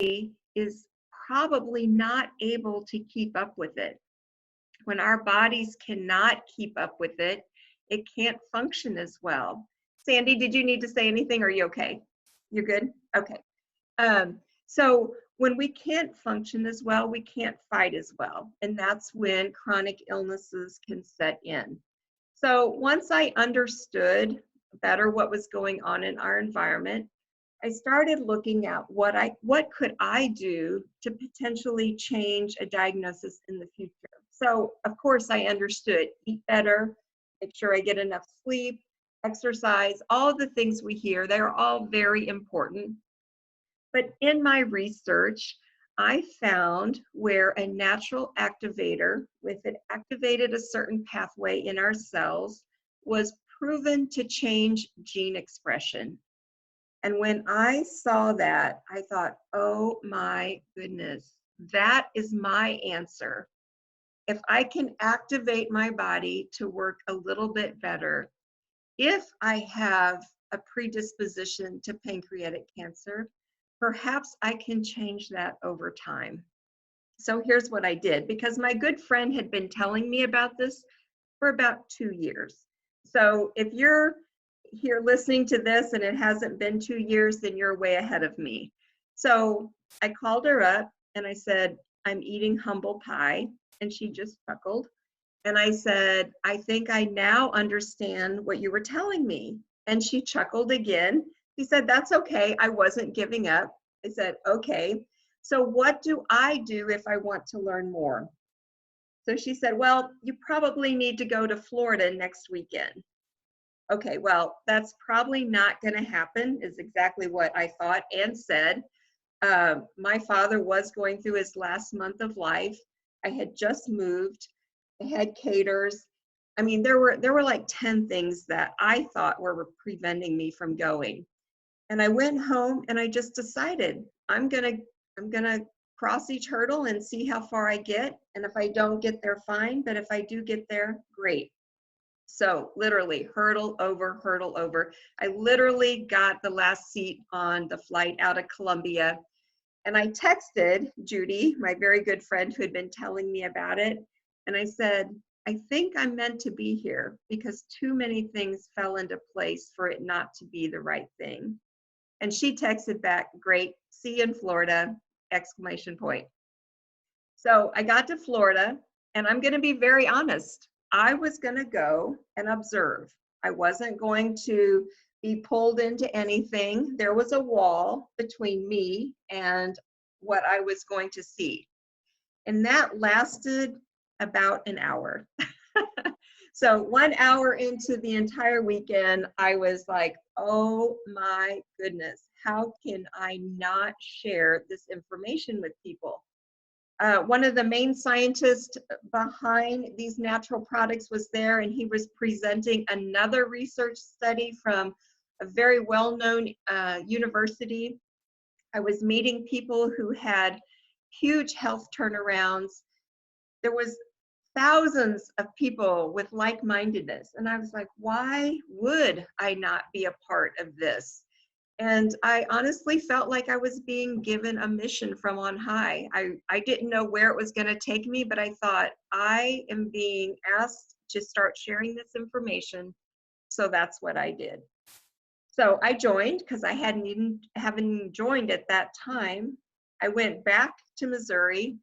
is probably not able to keep up with it. When our bodies cannot keep up with it, it can't function as well. Sandy, did you need to say anything? Are you okay? You're good? Okay. So when we can't function as well, we can't fight as well. And that's when chronic illnesses can set in. So once I understood better what was going on in our environment, I started looking at what could I do to potentially change a diagnosis in the future. So of course I understood eat better, make sure I get enough sleep, exercise, all the things we hear, they're all very important. But in my research, I found where a natural activator, if it activated a certain pathway in our cells, was proven to change gene expression. And when I saw that, I thought, oh my goodness, that is my answer. If I can activate my body to work a little bit better, if I have a predisposition to pancreatic cancer, perhaps I can change that over time. So here's what I did, because my good friend had been telling me about this for about 2 years. So if you're here listening to this and it hasn't been 2 years, then you're way ahead of me. So I called her up and I said, I'm eating humble pie. And she just chuckled. And I said, I think I now understand what you were telling me. And she chuckled again. She said, that's okay. I wasn't giving up. I said, okay. So what do I do if I want to learn more? So she said, well, you probably need to go to Florida next weekend. Okay, well, that's probably not going to happen, is exactly what I thought and said. My father was going through his last month of life. I had just moved. I had caters. I mean, there were like 10 things that I thought were preventing me from going. And I went home and I just decided I'm gonna cross each hurdle and see how far I get. And if I don't get there, fine. But if I do get there, great. So literally hurdle over, hurdle over. I literally got the last seat on the flight out of Columbia. And I texted Judy, my very good friend who had been telling me about it. And I said, I think I'm meant to be here because too many things fell into place for it not to be the right thing. And she texted back, great, see you in Florida, exclamation point. So I got to Florida, and I'm going to be very honest. I was going to go and observe. I wasn't going to be pulled into anything. There was a wall between me and what I was going to see. And that lasted about an hour. So 1 hour into the entire weekend, I was like, oh my goodness, how can I not share this information with people? One of the main scientists behind these natural products was there, and he was presenting another research study from a very well-known university. I was meeting people who had huge health turnarounds. There was thousands of people with like-mindedness, and I was like, why would I not be a part of this? And I honestly felt like I was being given a mission from on high. I didn't know where it was going to take me, but I thought I am being asked to start sharing this information. So that's what I did. So I joined because I haven't joined at that time. I went back to Missouri.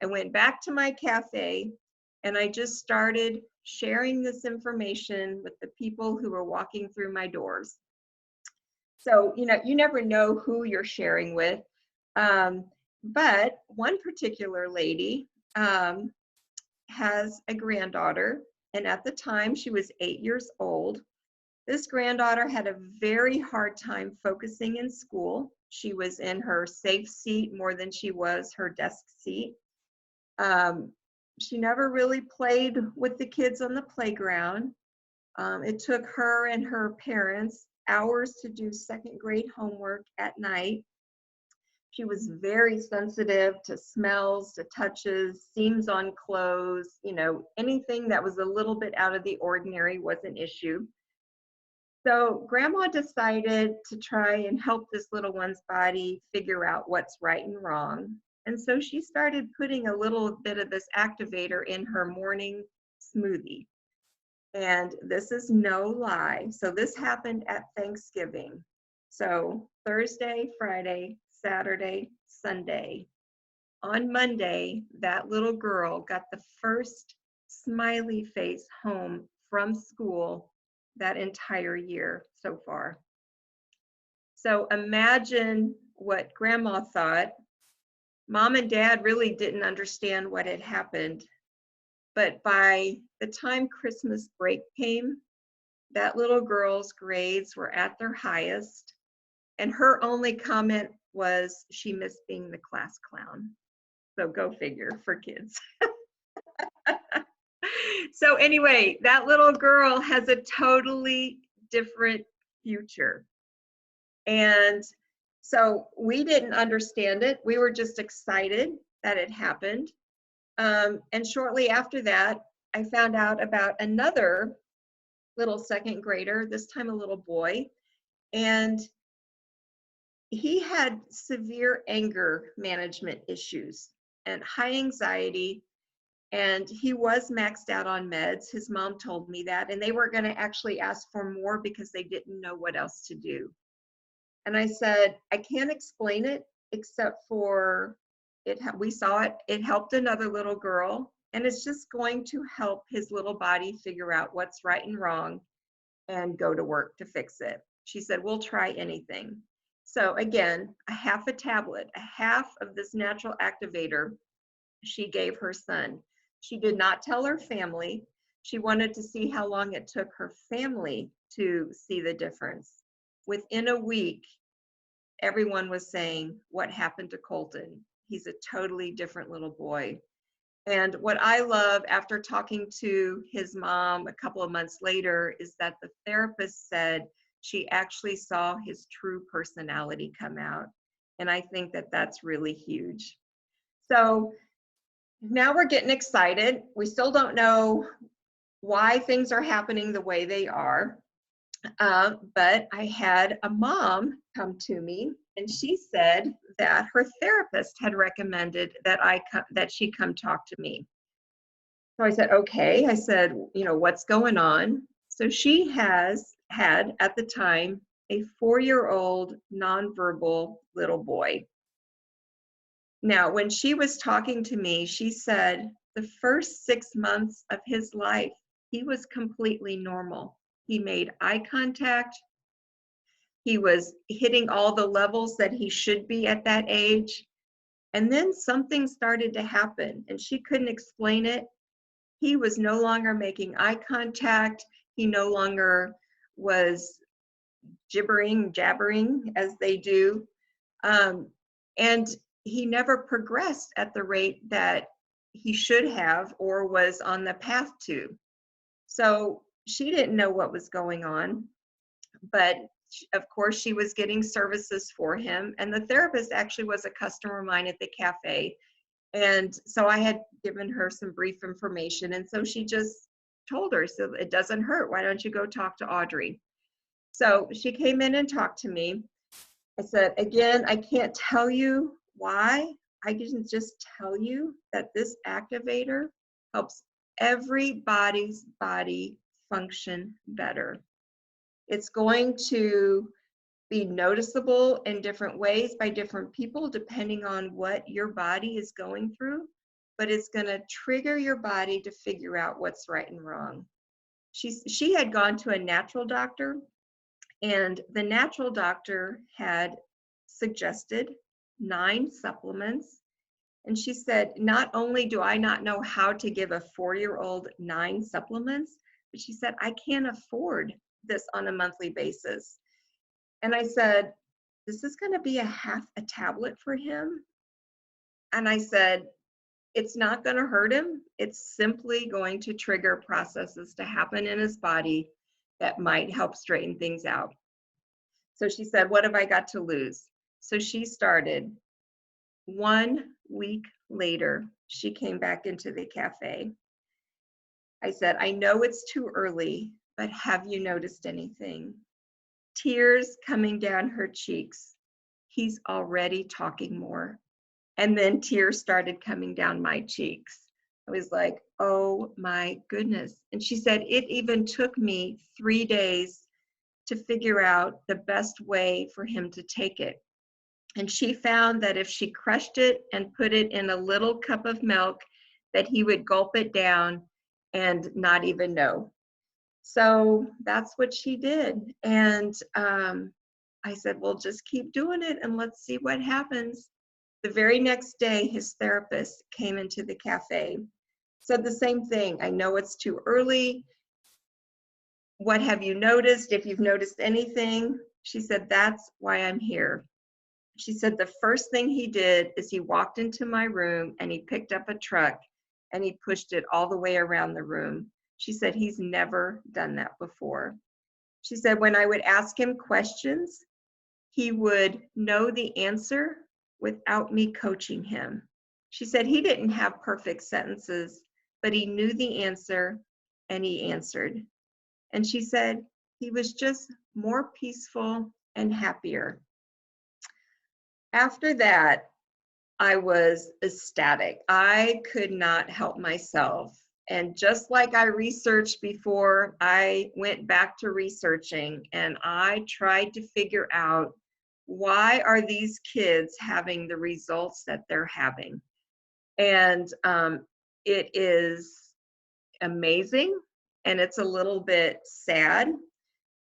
I went back to my cafe, and I just started sharing this information with the people who were walking through my doors. So, you never know who you're sharing with. But one particular lady has a granddaughter, and at the time she was 8 years old. This granddaughter had a very hard time focusing in school. She was in her safe seat more than she was her desk seat. She never really played with the kids on the playground. It took her and her parents hours to do second grade homework at night. She was very sensitive to smells, to touches, seams on clothes, anything that was a little bit out of the ordinary was an issue. So grandma decided to try and help this little one's body figure out what's right and wrong. And so she started putting a little bit of this activator in her morning smoothie. And this is no lie. So this happened at Thanksgiving. So Thursday, Friday, Saturday, Sunday. On Monday, that little girl got the first smiley face home from school that entire year so far. So imagine what grandma thought. Mom and dad really didn't understand what had happened. But by the time Christmas break came, that little girl's grades were at their highest. And her only comment was she missed being the class clown. So go figure for kids. So anyway, that little girl has a totally different future. And so we didn't understand it. We were just excited that it happened. And shortly after that, I found out about another little second grader, this time a little boy. And he had severe anger management issues and high anxiety. And he was maxed out on meds. His mom told me that. And they were going to actually ask for more because they didn't know what else to do. And I said, I can't explain it except for we saw it. It helped another little girl. And it's just going to help his little body figure out what's right and wrong and go to work to fix it. She said, we'll try anything. So again, a half a tablet, a half of this natural activator she gave her son. She did not tell her family. She wanted to see how long it took her family to see the difference. Within a week, everyone was saying, what happened to Colton? He's a totally different little boy. And what I love after talking to his mom a couple of months later is that the therapist said she actually saw his true personality come out. And I think that that's really huge. So now we're getting excited. We still don't know why things are happening the way they are. But I had a mom come to me and she said that her therapist had recommended that she come talk to me. So I said, okay. I said, what's going on? So she has had at the time a 4-year-old nonverbal little boy. Now, when she was talking to me, she said the first 6 months of his life, he was completely normal. He made eye contact. He was hitting all the levels that he should be at that age. And then something started to happen and she couldn't explain it. He was no longer making eye contact. He no longer was jabbering as they do. And he never progressed at the rate that he should have or was on the path to. So she didn't know what was going on, but of course she was getting services for him. And the therapist actually was a customer of mine at the cafe. And so I had given her some brief information. And so she just told her, so it doesn't hurt. Why don't you go talk to Audrey? So she came in and talked to me. I said, again, I can't tell you why. I can just tell you that this activator helps everybody's body function better. It's going to be noticeable in different ways by different people, depending on what your body is going through, but it's going to trigger your body to figure out what's right and wrong. She had gone to a natural doctor, and the natural doctor had suggested 9 supplements. And she said, not only do I not know how to give a 4-year-old 9 supplements, but she said, I can't afford this on a monthly basis. And I said, this is going to be a half a tablet for him. And I said, it's not going to hurt him. It's simply going to trigger processes to happen in his body that might help straighten things out. So she said, what have I got to lose? So she started. 1 week later, she came back into the cafe. I said, I know it's too early, but have you noticed anything? tears coming down her cheeks. He's already talking more. And then tears started coming down my cheeks. I was like, oh my goodness. And she said, it even took me 3 days to figure out the best way for him to take it. And she found that if she crushed it and put it in a little cup of milk, that he would gulp it down and not even know. So that's what she did. And I said, well, just keep doing it and let's see what happens. The very next day, his therapist came into the cafe, said the same thing. I know it's too early. What have you noticed? If you've noticed anything, she said, that's why I'm here. She said the first thing he did is he walked into my room and he picked up a truck and he pushed it all the way around the room. She said he's never done that before. She said when I would ask him questions, he would know the answer without me coaching him. She said he didn't have perfect sentences, but he knew the answer and he answered. And she said he was just more peaceful and happier. After that, I was ecstatic. I could not help myself. And just like I researched before, I went back to researching and I tried to figure out why are these kids having the results that they're having. And it is amazing and it's a little bit sad.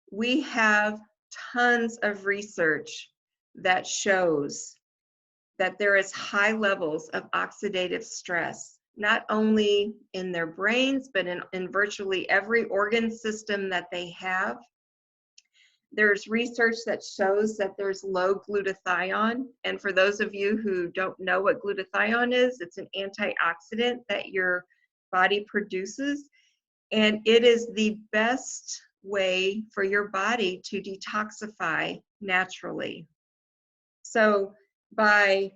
We have tons of research that shows that there is high levels of oxidative stress, not only in their brains, but in virtually every organ system that they have. There's research that shows that there's low glutathione. And for those of you who don't know what glutathione is, it's an antioxidant that your body produces. And it is the best way for your body to detoxify naturally. So by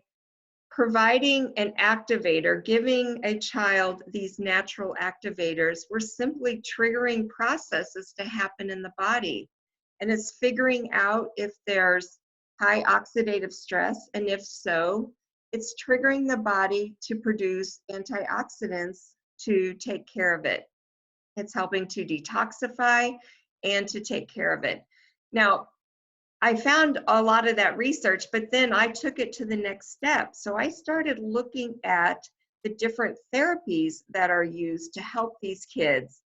providing an activator, giving a child these natural activators, we're simply triggering processes to happen in the body. And it's figuring out if there's high oxidative stress, and if so, it's triggering the body to produce antioxidants to take care of it. It's helping to detoxify and to take care of it. Now, I found a lot of that research, but then I took it to the next step. So I started looking at the different therapies that are used to help these kids.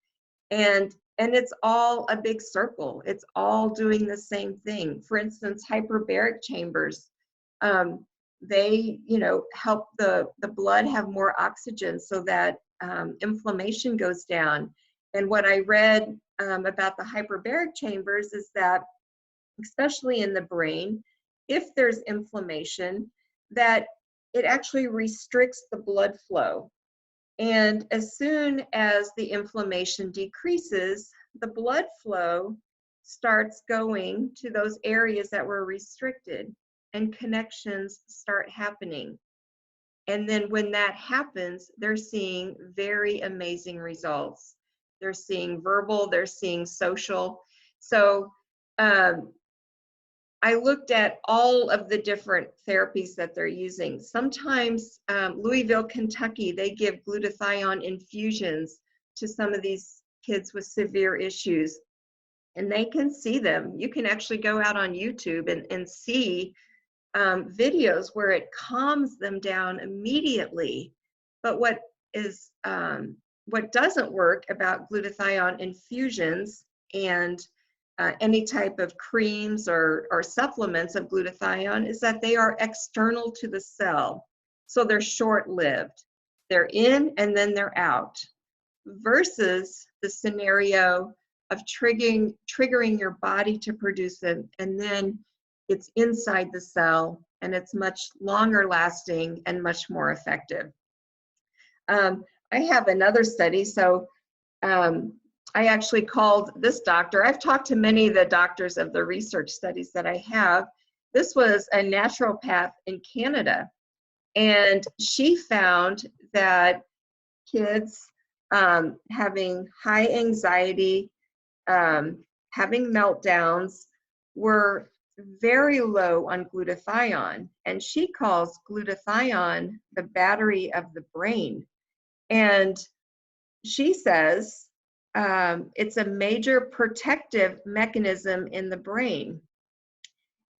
And it's all a big circle. It's all doing the same thing. For instance, hyperbaric chambers, they, help the blood have more oxygen so that inflammation goes down. And what I read about the hyperbaric chambers is that, especially in the brain, if there's inflammation, that it actually restricts the blood flow. And as soon as the inflammation decreases, the blood flow starts going to those areas that were restricted and connections start happening. And then when that happens, they're seeing very amazing results. They're seeing verbal, they're seeing social. So I looked at all of the different therapies that they're using. Sometimes Louisville, Kentucky, they give glutathione infusions to some of these kids with severe issues, and they can see them. You can actually go out on YouTube and see videos where it calms them down immediately. But what doesn't work about glutathione infusions and any type of creams or supplements of glutathione is that they are external to the cell. So they're short-lived. They're in and then they're out. Versus the scenario of triggering your body to produce it, and then it's inside the cell and it's much longer lasting and much more effective. I have another study. So I actually called this doctor. I've talked to many of the doctors of the research studies that I have. This was a naturopath in Canada, and she found that kids having high anxiety, having meltdowns, were very low on glutathione, and she calls glutathione the battery of the brain. And she says it's a major protective mechanism in the brain.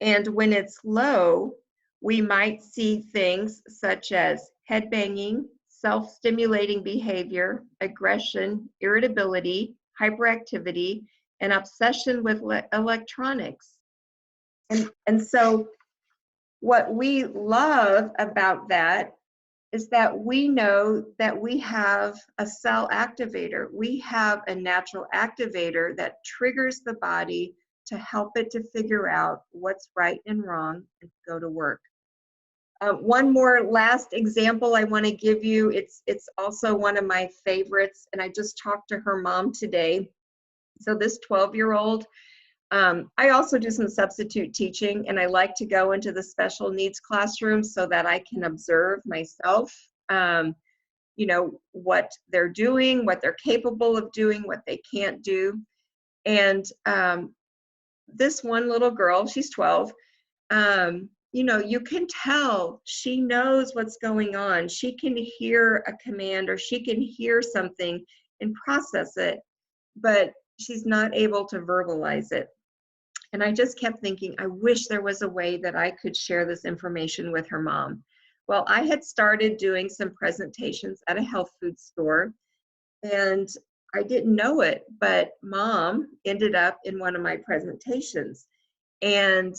And when it's low, we might see things such as head banging, self-stimulating behavior, aggression, irritability, hyperactivity, and obsession with electronics. And so what we love about that is that we know that we have a cell activator. We have a natural activator that triggers the body to help it to figure out what's right and wrong and go to work. One more last example I want to give you. It's also one of my favorites, and I just talked to her mom today. So this 12-year-old, I also do some substitute teaching, and I like to go into the special needs classroom so that I can observe myself, you know, what they're doing, what they're capable of doing, what they can't do. And this one little girl, she's 12, you know, you can tell she knows what's going on. She can hear a command or she can hear something and process it, but she's not able to verbalize it. And I just kept thinking, I wish there was a way that I could share this information with her mom. Well, I had started doing some presentations at a health food store, and I didn't know it, but mom ended up in one of my presentations. And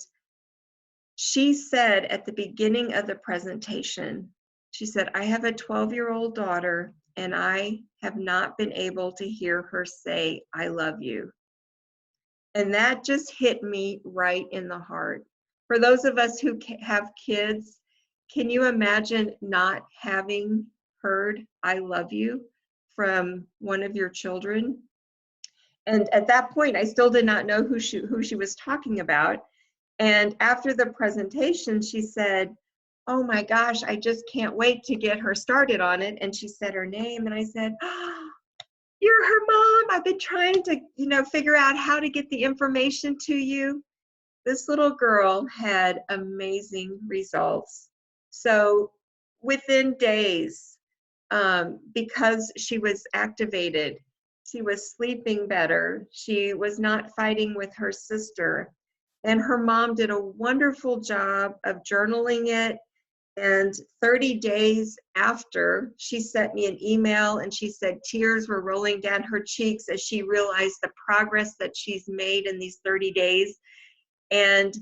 she said at the beginning of the presentation, she said, I have a 12-year-old daughter, and I have not been able to hear her say, I love you. And that just hit me right in the heart. For those of us who have kids, can you imagine not having heard I love you from one of your children? And at that point, I still did not know who she was talking about. And after the presentation, she said, oh my gosh, I just can't wait to get her started on it. And she said her name, and I said, oh, you're her mom. I've been trying to, you know, figure out how to get the information to you. This little girl had amazing results. So within days, because she was activated, she was sleeping better. She was not fighting with her sister. And her mom did a wonderful job of journaling it. And 30 days after, she sent me an email and she said tears were rolling down her cheeks as she realized the progress that she's made in these 30 days. And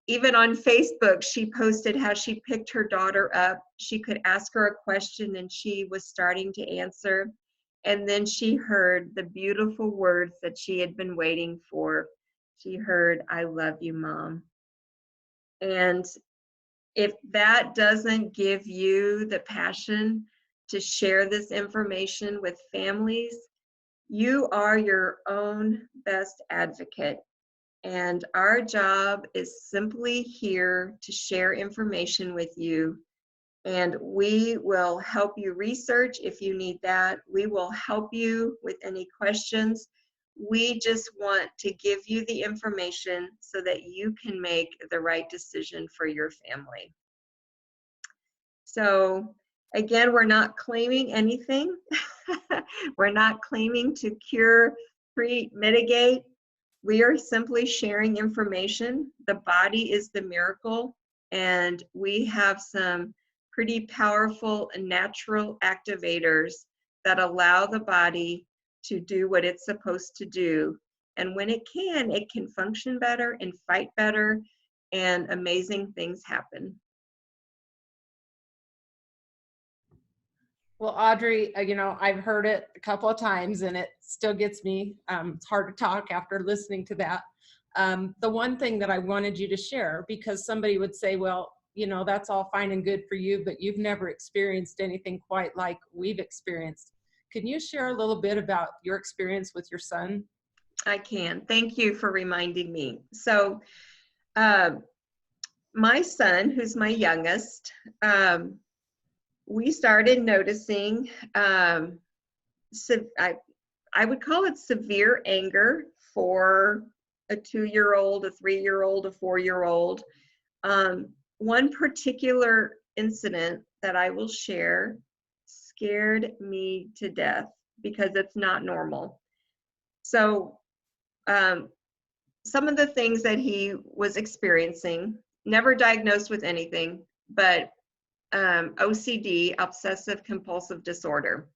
even on Facebook, she posted how she picked her daughter up. She could ask her a question and she was starting to answer. And then she heard the beautiful words that she had been waiting for. She heard, I love you, Mom. And if that doesn't give you the passion to share this information with families, you are your own best advocate. And our job is simply here to share information with you. And we will help you research if you need that. We will help you with any questions. We just want to give you the information so that you can make the right decision for your family. So again, we're not claiming anything. We're not claiming to cure, treat, mitigate. We are simply sharing information. The body is the miracle, and we have some pretty powerful natural activators that allow the body to do what it's supposed to do. And when it can function better and fight better, and amazing things happen. Well, Audrey, you know, I've heard it a couple of times and it still gets me, it's hard to talk after listening to that. The one thing that I wanted you to share, because somebody would say, well, you know, that's all fine and good for you, but you've never experienced anything quite like we've experienced. Can you share a little bit about your experience with your son? I can. Thank you for reminding me. So my son, who's my youngest, we started noticing, I would call it severe anger for a 2-year-old, a 3-year-old, a 4-year-old. One particular incident that I will share scared me to death because it's not normal. So, some of the things that he was experiencing, never diagnosed with anything, but OCD, obsessive compulsive disorder.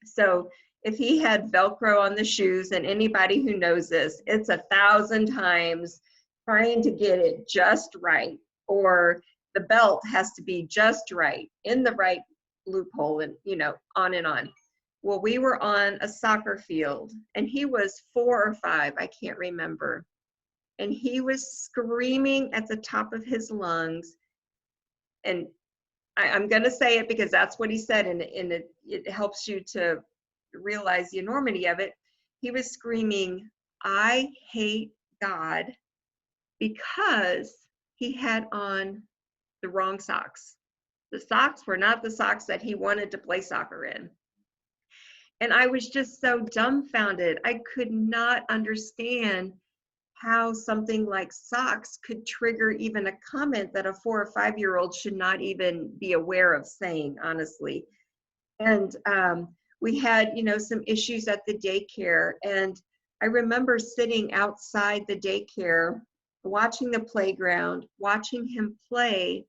So if he had Velcro on the shoes, and anybody who knows this, it's 1,000 times trying to get it just right, or the belt has to be just right, in the right loophole, and on and on. Well, we were on a soccer field, and he was 4 or 5, I can't remember. And he was screaming at the top of his lungs. And I'm going to say it because that's what he said, and it helps you to realize the enormity of it. He was screaming, "I hate God," because he had on the wrong socks. The socks were not the socks that he wanted to play soccer in. And I was just so dumbfounded. I could not understand how something like socks could trigger even a comment that a 4 or 5-year-old should not even be aware of saying, honestly. And we had, some issues at the daycare. And I remember sitting outside the daycare, watching the playground, watching him play,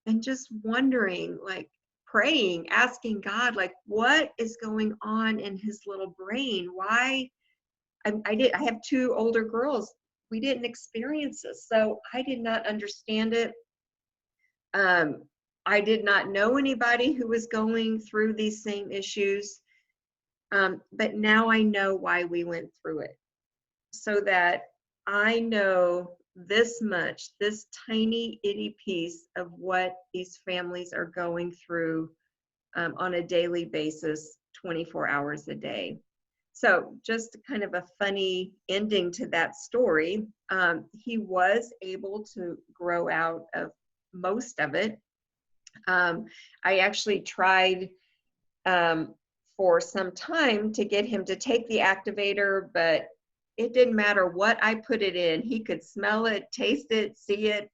and just wondering, like, praying, asking God, like, what is going on in his little brain? Why? I have 2 older girls. We didn't experience this, so I did not understand it. I did not know anybody who was going through these same issues, but now I know why we went through it, so that I know this much, this tiny itty piece of what these families are going through on a daily basis, 24 hours a day. So just kind of a funny ending to that story. He was able to grow out of most of it. I actually tried for some time to get him to take the activator, but it didn't matter what I put it in. He could smell it, taste it, see it.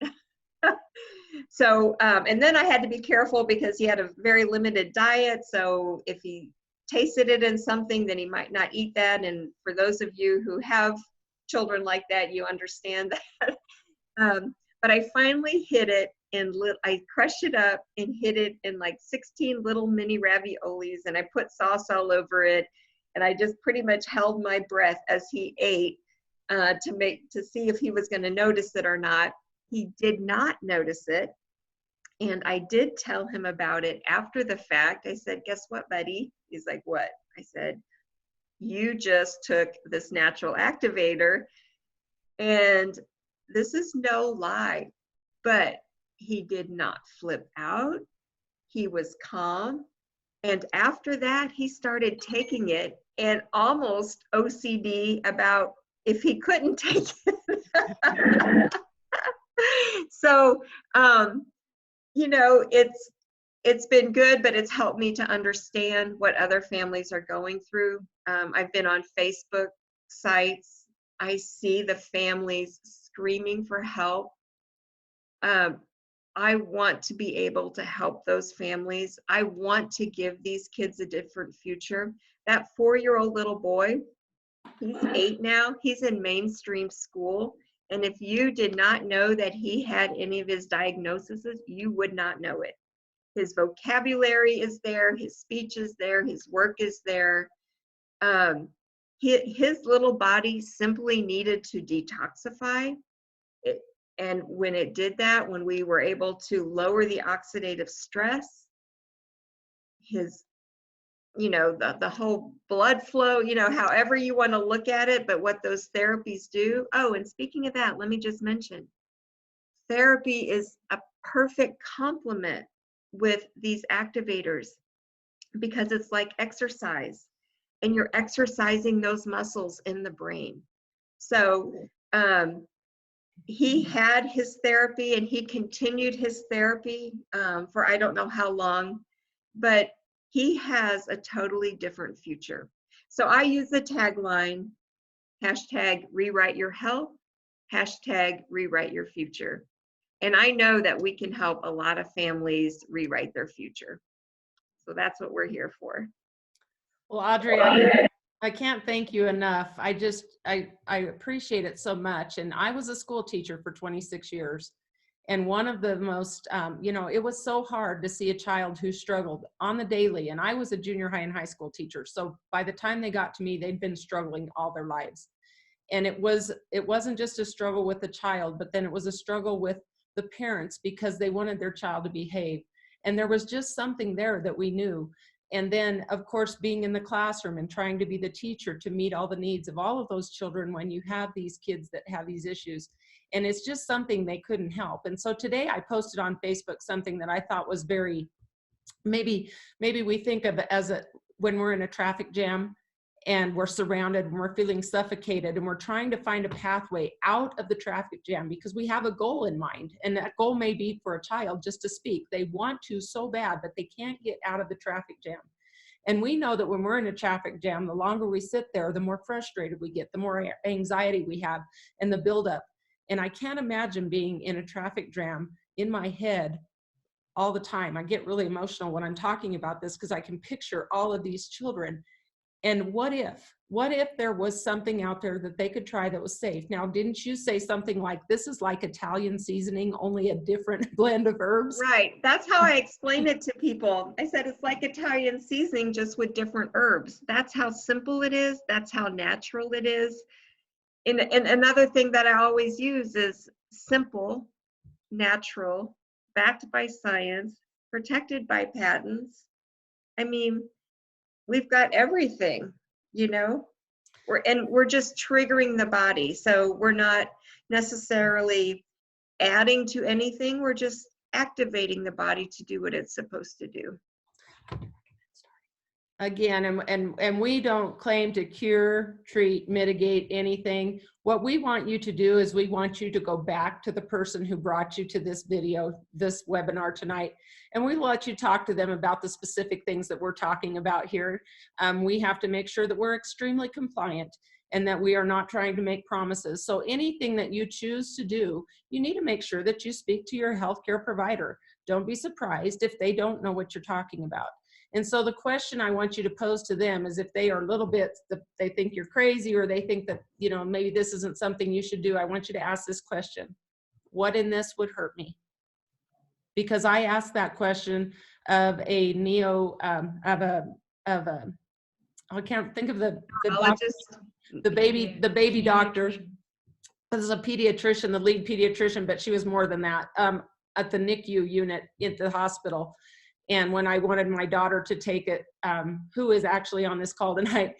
So, and then I had to be careful because he had a very limited diet. So if he tasted it in something, then he might not eat that. And for those of you who have children like that, you understand that. But I finally hid it in I crushed it up and hid it in like 16 little mini raviolis, and I put sauce all over it. And I just pretty much held my breath as he ate to see if he was going to notice it or not. He did not notice it. And I did tell him about it after the fact. I said, "Guess what, buddy?" He's like, "What?" I said, "You just took this natural activator." And this is no lie, but he did not flip out. He was calm. And after that, he started taking it and almost OCD about if he couldn't take it. So, it's been good, but it's helped me to understand what other families are going through. I've been on Facebook sites. I see the families screaming for help. I want to be able to help those families. I want to give these kids a different future. That 4-year-old little boy, he's 8 now. He's in mainstream school. And if you did not know that he had any of his diagnoses, you would not know it. His vocabulary is there, his speech is there, his work is there. His little body simply needed to detoxify. And when it did that, when we were able to lower the oxidative stress, his, the whole blood flow, however you want to look at it, but what those therapies do. Oh, and speaking of that, let me just mention, therapy is a perfect complement with these activators because it's like exercise, and you're exercising those muscles in the brain. So he had his therapy, and he continued his therapy for I don't know how long, but he has a totally different future. So I use the tagline, Hashtag rewrite your health, hashtag rewrite your future. And I know that we can help a lot of families rewrite their future. So that's what we're here for. Well, Audrey, I can't thank you enough. I appreciate it so much. And I was a school teacher for 26 years. And one of the most, it was so hard to see a child who struggled on the daily. And I was a junior high and high school teacher. So by the time they got to me, they'd been struggling all their lives. And it wasn't just a struggle with the child, but then it was a struggle with the parents because they wanted their child to behave. And there was just something there that we knew. And then, of course, being in the classroom and trying to be the teacher to meet all the needs of all of those children when you have these kids that have these issues. And it's just something they couldn't help. And so today I posted on Facebook something that I thought was very, maybe we think of it as when we're in a traffic jam and we're surrounded and we're feeling suffocated and we're trying to find a pathway out of the traffic jam because we have a goal in mind. And that goal may be for a child just to speak. They want to so bad, but they can't get out of the traffic jam. And we know that when we're in a traffic jam, the longer we sit there, the more frustrated we get, the more anxiety we have and the buildup. And I can't imagine being in a traffic jam in my head all the time. I get really emotional when I'm talking about this because I can picture all of these children. And what if there was something out there that they could try that was safe? Now, didn't you say something like, this is like Italian seasoning, only a different blend of herbs? Right. That's how I explain it to people. I said it's like Italian seasoning, just with different herbs. That's how simple it is. That's how natural it is. And another thing that I always use is simple, natural, backed by science, protected by patents. I mean, we've got everything, you know? We're just triggering the body. So we're not necessarily adding to anything. We're just activating the body to do what it's supposed to do. Again, and we don't claim to cure, treat, mitigate anything. What we want you to do is we want you to go back to the person who brought you to this video, this webinar tonight, and we let you talk to them about the specific things that we're talking about here. We have to make sure that we're extremely compliant and that we are not trying to make promises. So anything that you choose to do, you need to make sure that you speak to your healthcare provider. Don't be surprised if they don't know what you're talking about. And so the question I want you to pose to them is, if they are a little bit, they think you're crazy, or they think that, maybe this isn't something you should do, I want you to ask this question: what in this would hurt me? Because I asked that question of a I can't think of the baby doctor. This is a pediatrician, the lead pediatrician, but she was more than that, at the NICU unit at the hospital. And when I wanted my daughter to take it, who is actually on this call tonight,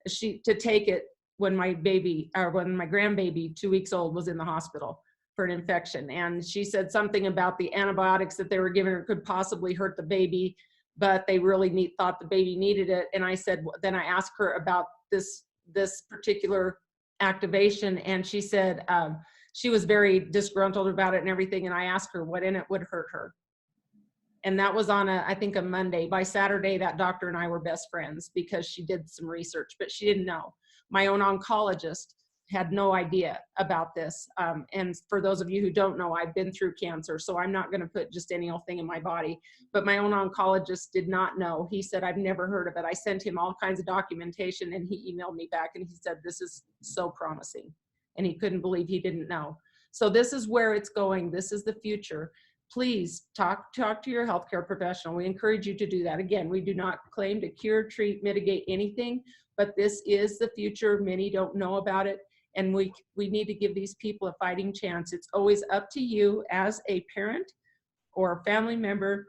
to take it when my grandbaby, 2 weeks old, was in the hospital for an infection. And she said something about the antibiotics that they were giving her could possibly hurt the baby, but they really thought the baby needed it. And I said, then I asked her about this particular activation, and she said she was very disgruntled about it and everything. And I asked her what in it would hurt her. And that was on I think a Monday. By Saturday, that doctor and I were best friends because she did some research, but she didn't know. My own oncologist had no idea about this. And for those of you who don't know, I've been through cancer, so I'm not going to put just any old thing in my body. But my own oncologist did not know. He said, I've never heard of it. I sent him all kinds of documentation, and he emailed me back and he said, this is so promising. And he couldn't believe he didn't know. So this is where it's going. This is the future. Please talk to your healthcare professional. We encourage you to do that. Again, we do not claim to cure, treat, mitigate anything, but this is the future. Many don't know about it, and we need to give these people a fighting chance. It's always up to you as a parent or a family member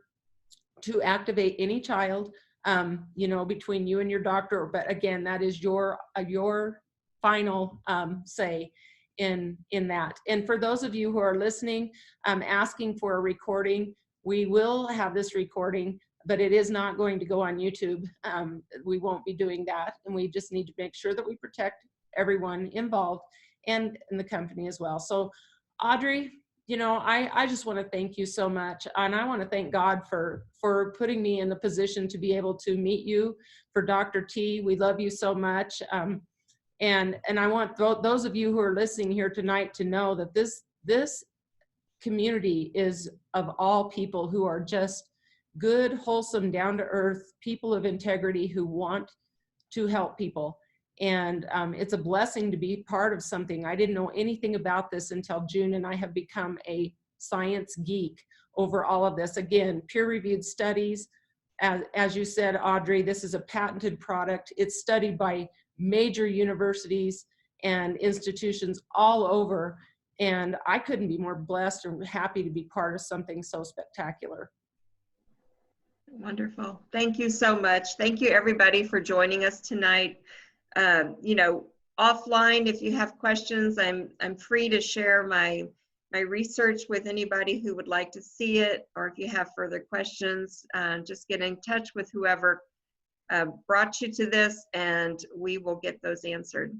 to activate any child, between you and your doctor. But again, that is your final say in that. And for those of you who are listening, asking for a recording, we will have this recording, but it is not going to go on YouTube. We won't be doing that, and we just need to make sure that we protect everyone involved and in the company as well. So Audrey, I just want to thank you so much, and I want to thank God for putting me in the position to be able to meet you. For Dr. T, we love you so much. And I want those of you who are listening here tonight to know that this community is of all people who are just good, wholesome, down to earth people of integrity who want to help people. And it's a blessing to be part of something. I didn't know anything about this until June, and I have become a science geek over all of this. Again, peer-reviewed studies. As you said, Audrey, this is a patented product. It's studied by major universities and institutions all over. And I couldn't be more blessed or happy to be part of something so spectacular. Wonderful. Thank you so much. Thank you, everybody, for joining us tonight. You know, offline, if you have questions, I'm free to share my research with anybody who would like to see it, or if you have further questions, just get in touch with whoever brought you to this, and we will get those answered.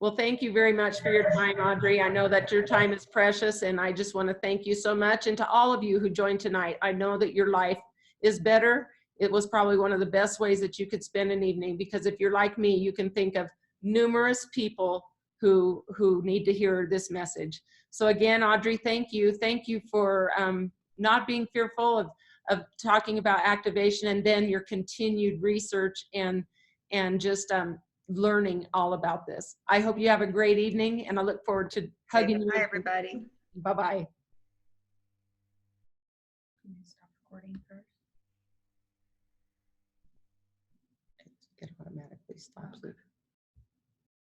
Well, thank you very much for your time, Audrey. I know that your time is precious, and I just want to thank you so much. And to all of you who joined tonight, I know that your life is better. It was probably one of the best ways that you could spend an evening, because if you're like me, you can think of numerous people who need to hear this message. So again, Audrey, thank you. Thank you for not being fearful of talking about activation, and then your continued research and just learning all about this. I hope you have a great evening, and I look forward to hugging you. Bye, everybody. Bye-bye. Can you stop recording first? It automatically stops it.